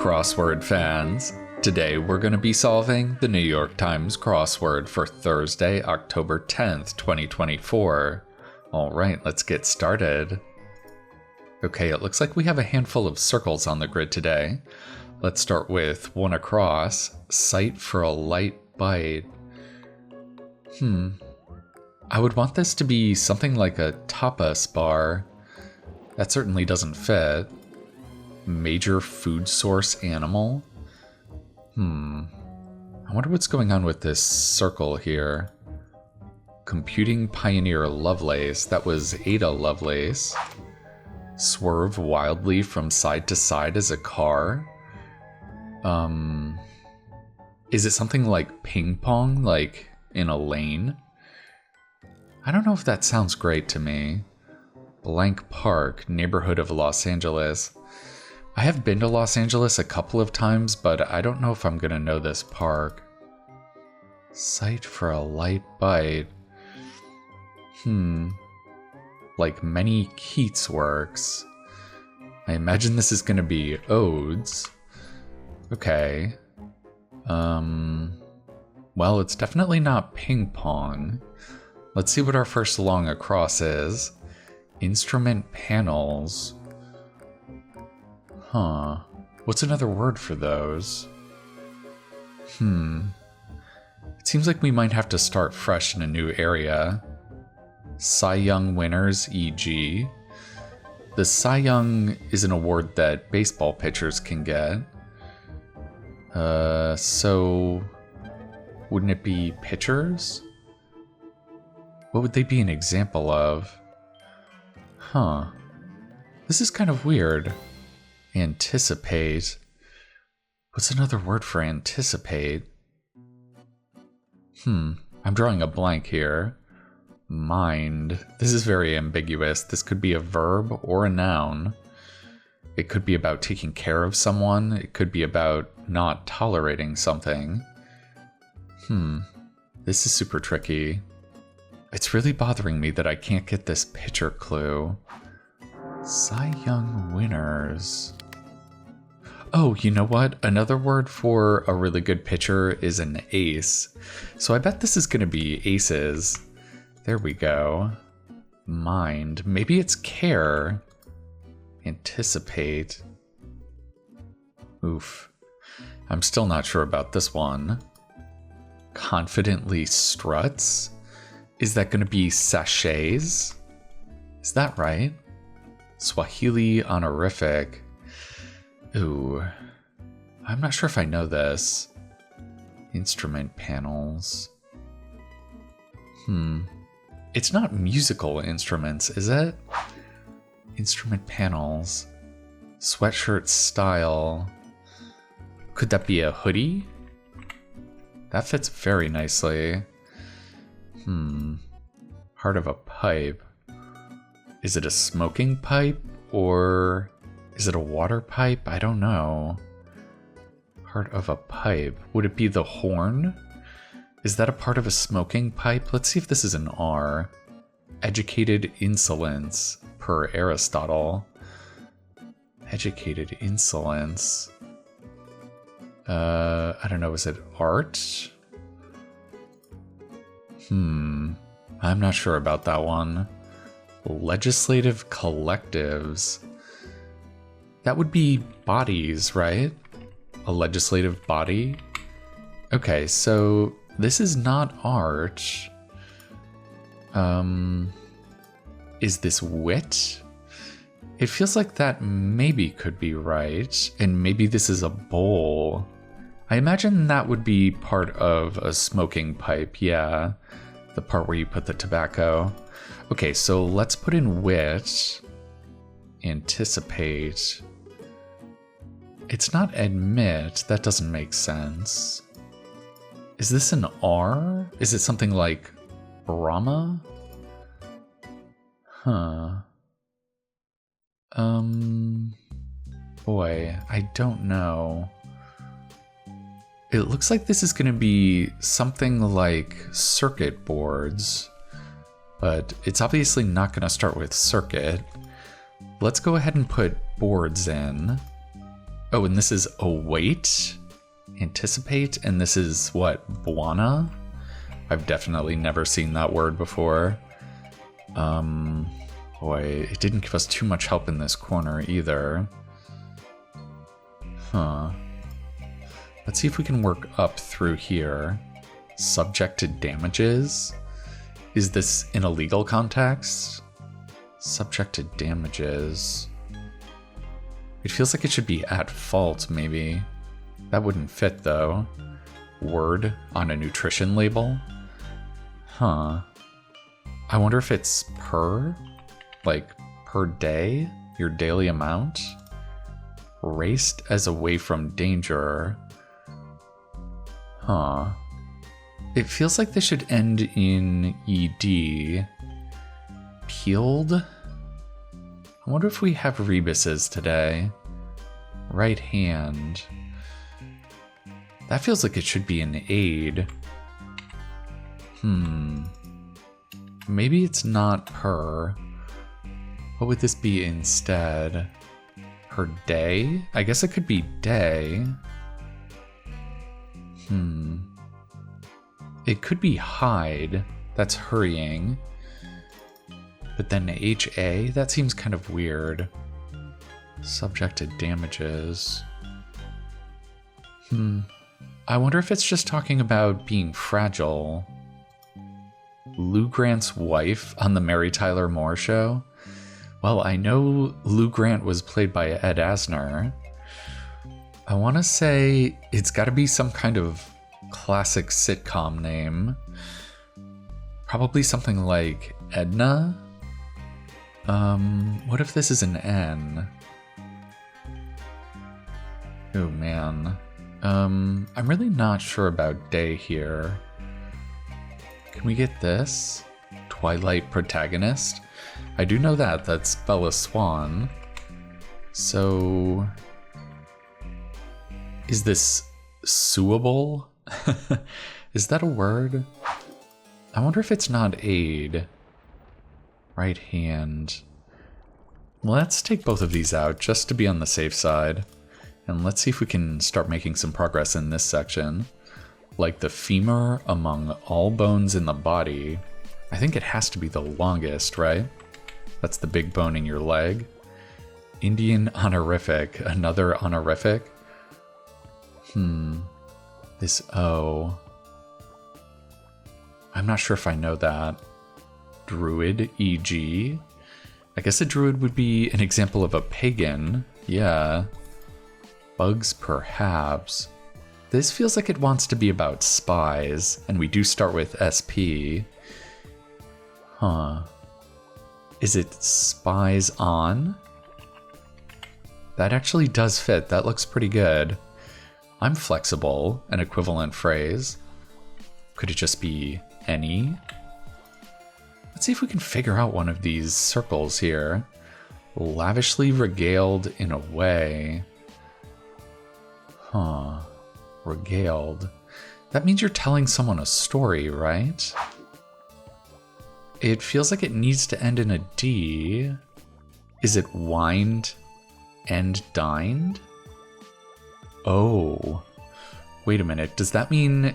crossword fans! Today we're going to be solving the New York Times crossword for Thursday, October 10th, 2024. Alright, let's get started. Okay, it looks like we have a handful of circles on the grid today. Let's start with one across, sight for a light bite. I would want this to be something like a tapas bar. That certainly doesn't fit. Major food source animal? I wonder what's going on with this circle here. Computing pioneer Lovelace. That was Ada Lovelace. Swerve wildly from side to side as a car. Is it something like ping pong, like in a lane? I don't know if that sounds great to me. Blank Park, neighborhood of Los Angeles. I have been to Los Angeles a couple of times, but I don't know if I'm gonna know this park. Sight for a light bite. Like many Keats works. I imagine this is gonna be odes. Okay. Well, it's definitely not ping pong. Let's see what our first long across is. Instrument panels. What's another word for those? It seems like we might have to start fresh in a new area. Cy Young winners, e.g. The Cy Young is an award that baseball pitchers can get. So wouldn't it be pitchers? What would they be an example of? This is kind of weird. Anticipate. What's another word for anticipate? I'm drawing a blank here. Mind. This is very ambiguous. This could be a verb or a noun. It could be about taking care of someone. It could be about not tolerating something. This is super tricky. It's really bothering me that I can't get this pitcher clue. Cy Young winners. Oh, you know what? Another word for a really good pitcher is an ace. So I bet this is going to be aces. There we go. Mind. Maybe it's care. Anticipate. Oof. I'm still not sure about this one. Confidently struts? Is that going to be sachets? Is that right? Swahili honorific. Ooh. I'm not sure if I know this. Instrument panels. It's not musical instruments, is it? Instrument panels. Sweatshirt style. Could that be a hoodie? That fits very nicely. Heart of a pipe. Is it a smoking pipe or is it a water pipe? I don't know. Heart of a pipe. Would it be the horn? Is that a part of a smoking pipe? Let's see if this is an R. Educated insolence, per Aristotle. Educated insolence. I don't know, is it art? I'm not sure about that one. Legislative collectives. That would be bodies, right? A legislative body? Okay, so this is not art. Is this wit? It feels like that maybe could be right, and maybe this is a bowl. I imagine that would be part of a smoking pipe, yeah. The part where you put the tobacco. Okay, so let's put in wit. Anticipate. It's not admit. That doesn't make sense. Is this an R? Is it something like Brahma? Boy, I don't know. It looks like this is going to be something like circuit boards, but it's obviously not going to start with circuit. Let's go ahead and put boards in. Oh, and this is await, anticipate, and this is what, buona? I've definitely never seen that word before. Boy, it didn't give us too much help in this corner either. Huh. Let's see if we can work up through here. Subject to damages? Is this in a legal context? Subject to damages. It feels like it should be at fault, maybe. That wouldn't fit, though. Word on a nutrition label? Huh. I wonder if it's per? Like, per day? Your daily amount? Raced as away from danger. Huh. It feels like they should end in ED. Peeled? I wonder if we have rebuses today. Right hand. That feels like it should be an aid. Maybe it's not per. What would this be instead? Per day? I guess it could be day. It could be hide. That's hurrying. But then HA? That seems kind of weird. Subject to damages. I wonder if it's just talking about being fragile. Lou Grant's wife on the Mary Tyler Moore Show? Well, I know Lou Grant was played by Ed Asner. I want to say it's got to be some kind of classic sitcom name. Probably something like Edna? What if this is an N? Oh man. I'm really not sure about day here. Can we get this? Twilight protagonist? I do know that. That's Bella Swan. So... is this suable? Is that a word? I wonder if it's not aid. Right hand. Let's take both of these out just to be on the safe side. And let's see if we can start making some progress in this section. Like the femur among all bones in the body. I think it has to be the longest, right? That's the big bone in your leg. Indian honorific. Another honorific? This O. I'm not sure if I know that. Druid, e.g. I guess a druid would be an example of a pagan. Yeah. Bugs, perhaps. This feels like it wants to be about spies, and we do start with SP. Huh. Is it spies on? That actually does fit. That looks pretty good. I'm flexible, an equivalent phrase. Could it just be any? Let's see if we can figure out one of these circles here. Lavishly regaled in a way. Huh. Regaled. That means you're telling someone a story, right? It feels like it needs to end in a D. Is it wined and dined? Oh. Wait a minute. Does that mean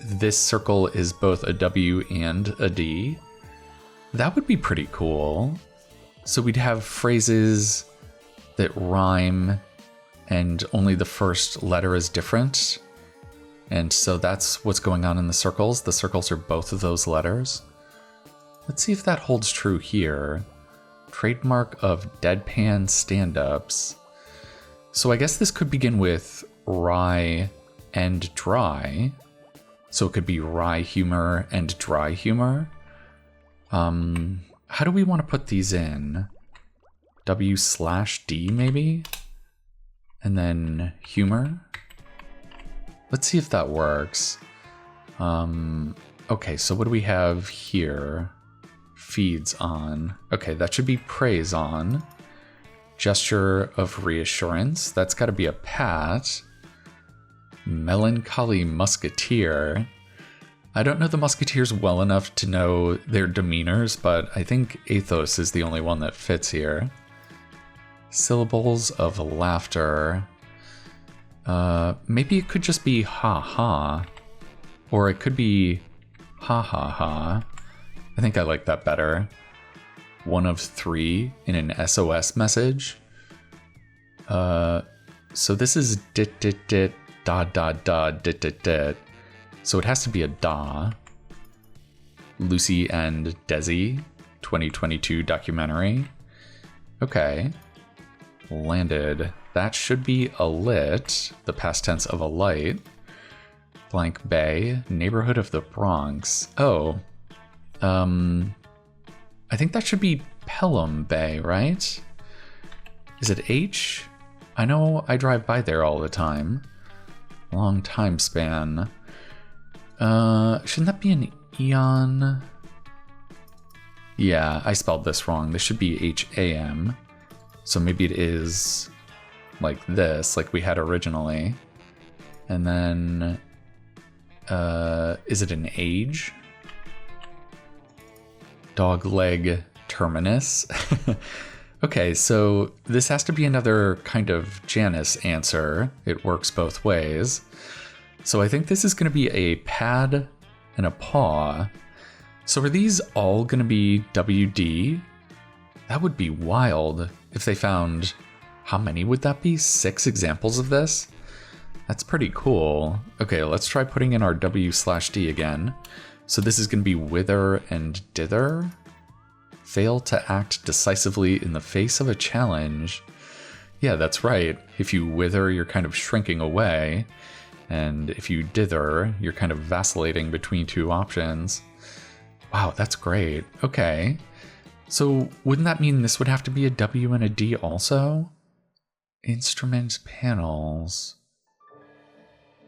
this circle is both a W and a D? That would be pretty cool. So we'd have phrases that rhyme and only the first letter is different. And so that's what's going on in the circles. The circles are both of those letters. Let's see if that holds true here. Trademark of deadpan stand-ups. So I guess this could begin with wry and dry. So it could be wry humor and dry humor. How do we want to put these in? W/D maybe? And then humor? Let's see if that works. Okay, so what do we have here? Feeds on. Okay, that should be praise on. Gesture of reassurance. That's got to be a pat. Melancholy musketeer. I don't know the musketeers well enough to know their demeanors, but I think Athos is the only one that fits here. Syllables of laughter. Maybe it could just be ha ha. Or it could be ha ha ha. I think I like that better. 1 of 3 in an SOS message. So this is dit dit dit da da da dit dit dit. So it has to be a da. Lucy and Desi 2022 documentary. Okay. Landed. That should be a lit, the past tense of a light. Blank Bay, neighborhood of the Bronx. Oh. I think that should be Pelham Bay, right? Is it H? I know I drive by there all the time. Long time span. Shouldn't that be an Eon? Yeah, I spelled this wrong. This should be H-A-M. So maybe it is like this, like we had originally. And then, is it an age? Dogleg terminus. Okay, so this has to be another kind of Janus answer. It works both ways. So I think this is going to be a pad and a paw. So are these all going to be WD? That would be wild if they found, how many would that be? 6 examples of this? That's pretty cool. Okay, let's try putting in our W/D again. So this is going to be wither and dither. Fail to act decisively in the face of a challenge. Yeah, that's right. If you wither, you're kind of shrinking away. And if you dither, you're kind of vacillating between 2 options. Wow, that's great. Okay. So wouldn't that mean this would have to be a W and a D also? Instrument panels.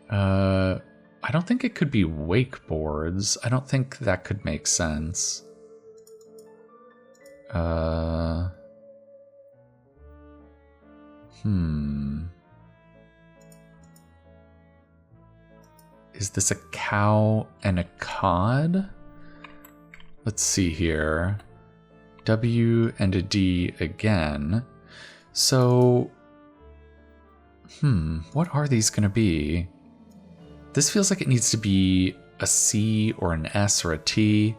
I don't think it could be wakeboards. I don't think that could make sense. Is this a cow and a cod? Let's see here. W and a D again. So, what are these going to be? This feels like it needs to be a C or an S or a T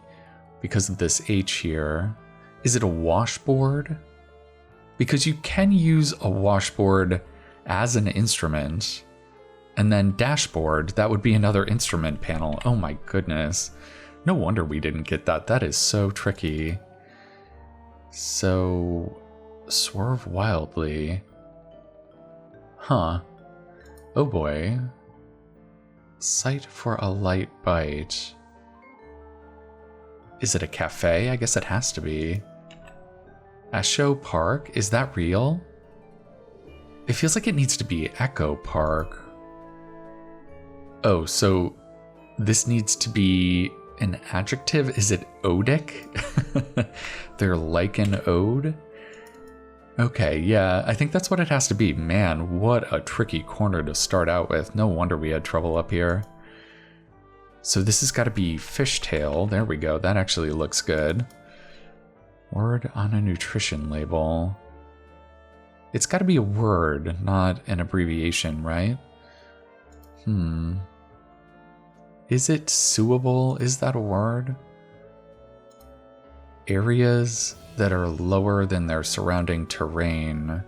because of this H here. Is it a washboard? Because you can use a washboard as an instrument. And then dashboard, that would be another instrument panel. Oh my goodness. No wonder we didn't get that. That is so tricky. So, swerve wildly. Huh. Oh boy. Sight for a light bite. Is it a cafe? I guess it has to be. Asho Park? Is that real? It feels like it needs to be Echo Park. Oh, so this needs to be an adjective? Is it odic? They're like an ode? Okay, yeah, I think that's what it has to be. Man, what a tricky corner to start out with. No wonder we had trouble up here. So this has got to be fishtail. There we go. That actually looks good. Word on a nutrition label. It's got to be a word, not an abbreviation, right? Is it suable? Is that a word? Areas that are lower than their surrounding terrain.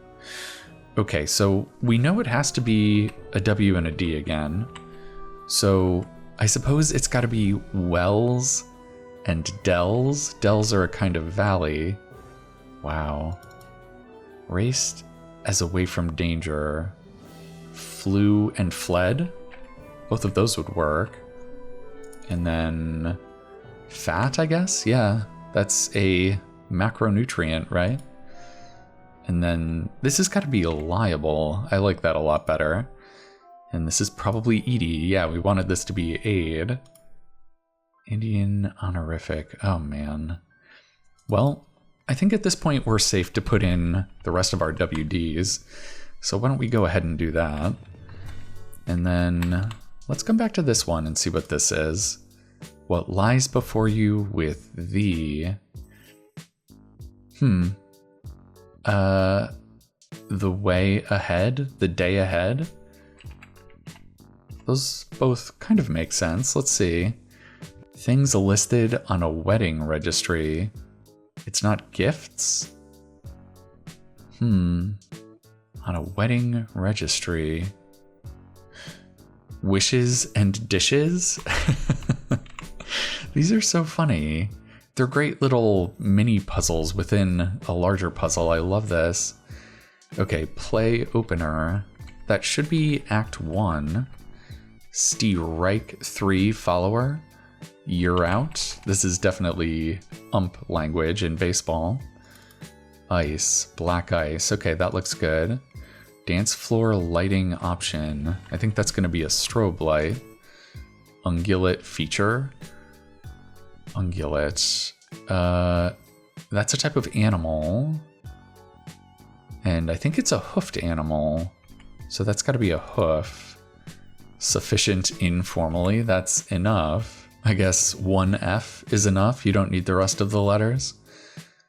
Okay, so we know it has to be a W and a D again. So I suppose it's got to be wells and dells. Dells are a kind of valley. Wow. Raced as away from danger. Flew and fled. Both of those would work. And then fat, I guess? Yeah, that's a macronutrient, right? And then this has got to be liable. I like that a lot better. And this is probably Edie. Yeah, we wanted this to be aid. Indian honorific. Oh, man. Well, I think at this point we're safe to put in the rest of our WDs. So why don't we go ahead and do that? And then let's come back to this one and see what this is. What lies before you with the... The way ahead? The day ahead? those both kind of make sense. Let's see. Things listed on a wedding registry. It's not gifts? On a wedding registry. Wishes and dishes? These are so funny. They're great little mini puzzles within a larger puzzle. I love this. Okay, play opener. That should be Act 1. Strike 3 follower. You're out. This is definitely ump language in baseball. Ice, black ice. Okay, that looks good. Dance floor lighting option. I think that's going to be a strobe light. Ungulate feature. Ungulate. That's a type of animal. And I think it's a hoofed animal. So that's got to be a hoof. Sufficient informally. That's enough. I guess one F is enough. You don't need the rest of the letters.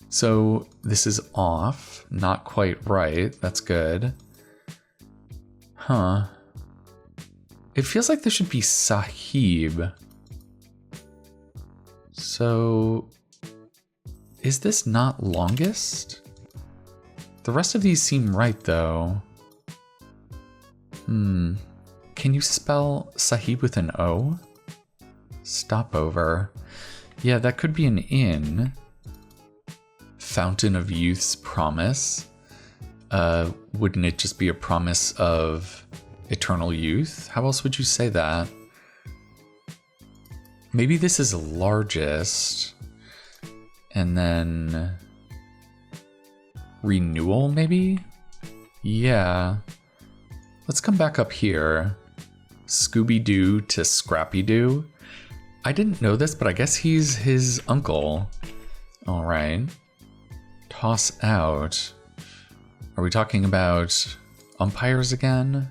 So this is off. Not quite right. That's good. Huh. It feels like there should be Sahib. So, is this not longest? The rest of these seem right, though. Can you spell Sahib with an O? Stopover. Yeah, that could be an inn. Fountain of Youth's promise. Wouldn't it just be a promise of eternal youth? How else would you say that? Maybe this is largest, and then renewal, maybe? Yeah. Let's come back up here. Scooby-Doo to Scrappy-Doo. I didn't know this, but I guess he's his uncle. All right. Toss out. Are we talking about umpires again?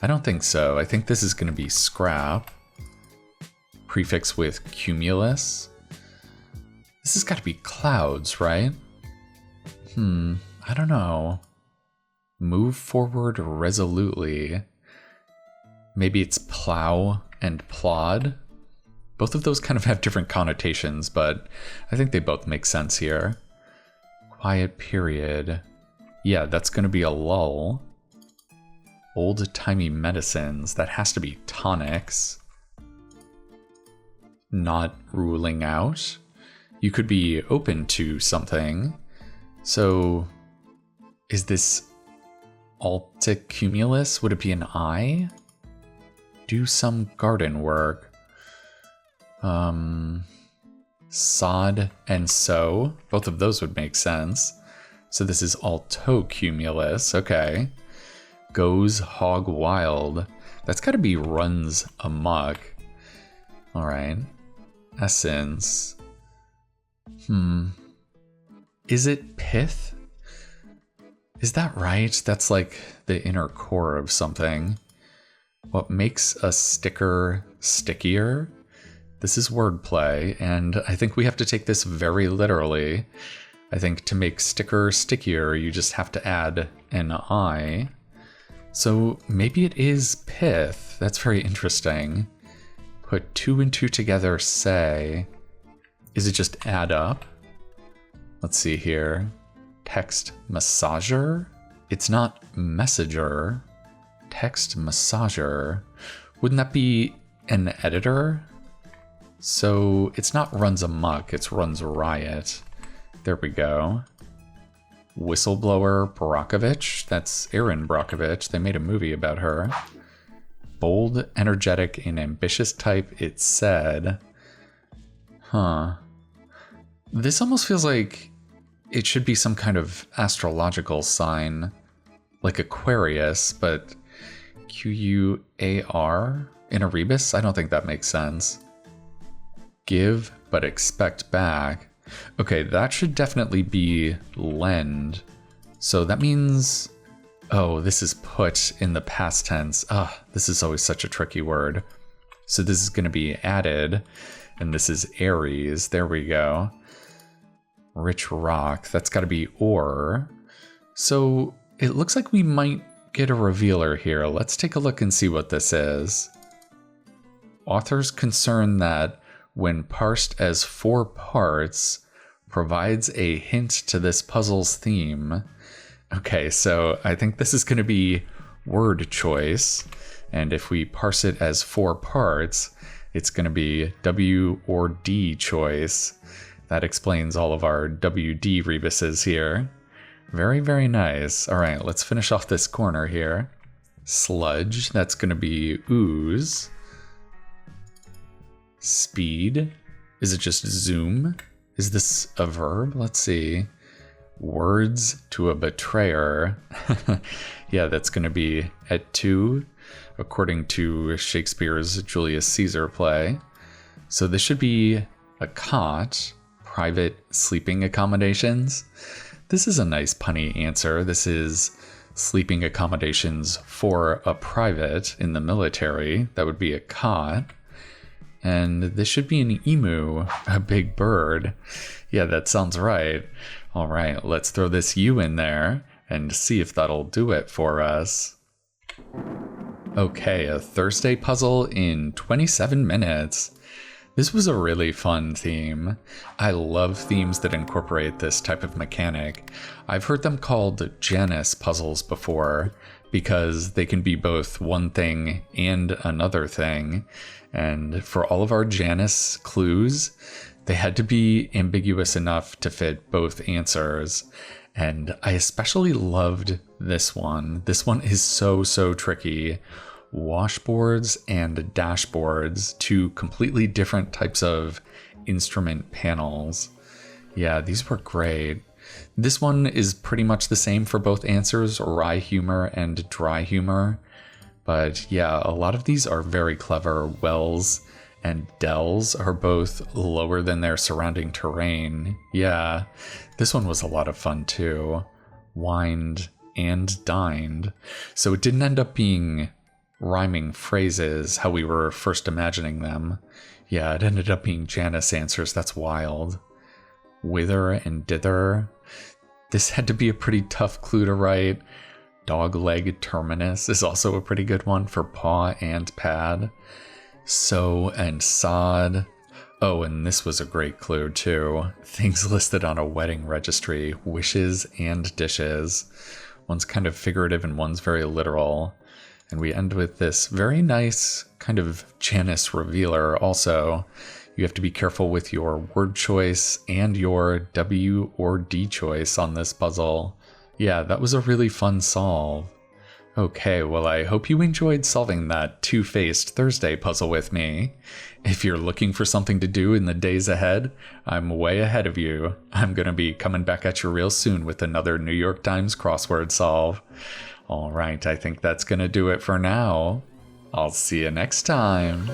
I don't think so. I think this is going to be scrap. Prefix with cumulus. This has got to be clouds, right? I don't know. Move forward resolutely. Maybe it's plow and plod. Both of those kind of have different connotations, but I think they both make sense here. Quiet period. Yeah, that's going to be a lull. Old-timey medicines. That has to be tonics. Not ruling out. You could be open to something. So, is this alticumulus? Would it be an I? Do some garden work. Sod and sow. Both of those would make sense. So this is altocumulus. Okay. Goes hog wild. That's got to be runs amok. All right. Essence. Is it pith? Is that right? That's like the inner core of something. What makes a sticker stickier? This is wordplay, and I think we have to take this very literally. I think to make sticker stickier, you just have to add an I. So maybe it is pith. That's very interesting. Put 2 and 2 together, say. Is it just add up? Let's see here. Text massager? It's not messenger. Text massager. Wouldn't that be an editor? So it's not runs amok, it's runs riot. There we go. Whistleblower Brockovich. That's Erin Brockovich. They made a movie about her. Bold, energetic, and ambitious type, it said. This almost feels like it should be some kind of astrological sign. Like Aquarius, but Q-U-A-R? In Erebus? I don't think that makes sense. Give, but expect back. Okay, that should definitely be lend. So that means... Oh, this is put in the past tense. This is always such a tricky word. So this is going to be added, and this is Aries. There we go. Rich rock. That's got to be ore. So it looks like we might get a revealer here. Let's take a look and see what this is. authors concern that when parsed as 4 parts, provides a hint to this puzzle's theme. Okay, so I think this is going to be word choice. And if we parse it as 4 parts, it's going to be W or D choice. That explains all of our WD rebuses here. Very, very nice. All right, let's finish off this corner here. Sludge, that's going to be ooze. Speed, is it just zoom? Is this a verb? Let's see. Words to a betrayer. Yeah, that's going to be et tu, according to Shakespeare's Julius Caesar play. So this should be a cot, private sleeping accommodations. This is a nice punny answer. This is sleeping accommodations for a private in the military. That would be a cot. And this should be an emu, a big bird. Yeah, that sounds right. All right, let's throw this U in there and see if that'll do it for us. Okay, a Thursday puzzle in 27 minutes. This was a really fun theme. I love themes that incorporate this type of mechanic. I've heard them called Janus puzzles before because they can be both one thing and another thing. And for all of our Janus clues, they had to be ambiguous enough to fit both answers. And I especially loved this one. This one is so tricky. Washboards and dashboards, 2 completely different types of instrument panels. Yeah, these were great. This one is pretty much the same for both answers, wry humor and dry humor. But yeah, a lot of these are very clever. Wells and dells are both lower than their surrounding terrain. Yeah, this one was a lot of fun too. Wined and dined. So it didn't end up being rhyming phrases how we were first imagining them. Yeah, it ended up being Janus answers. That's wild. Whither and dither. This had to be a pretty tough clue to write. Dog leg terminus is also a pretty good one for paw and pad. So and sod. Oh, and this was a great clue too. Things listed on a wedding registry. Wishes and dishes. One's kind of figurative and one's very literal. And we end with this very nice kind of Janus revealer also. You have to be careful with your word choice and your W or D choice on this puzzle. Yeah, that was a really fun solve. Okay, well, I hope you enjoyed solving that two-faced Thursday puzzle with me. If you're looking for something to do in the days ahead, I'm way ahead of you. I'm going to be coming back at you real soon with another New York Times crossword solve. All right, I think that's going to do it for now. I'll see you next time.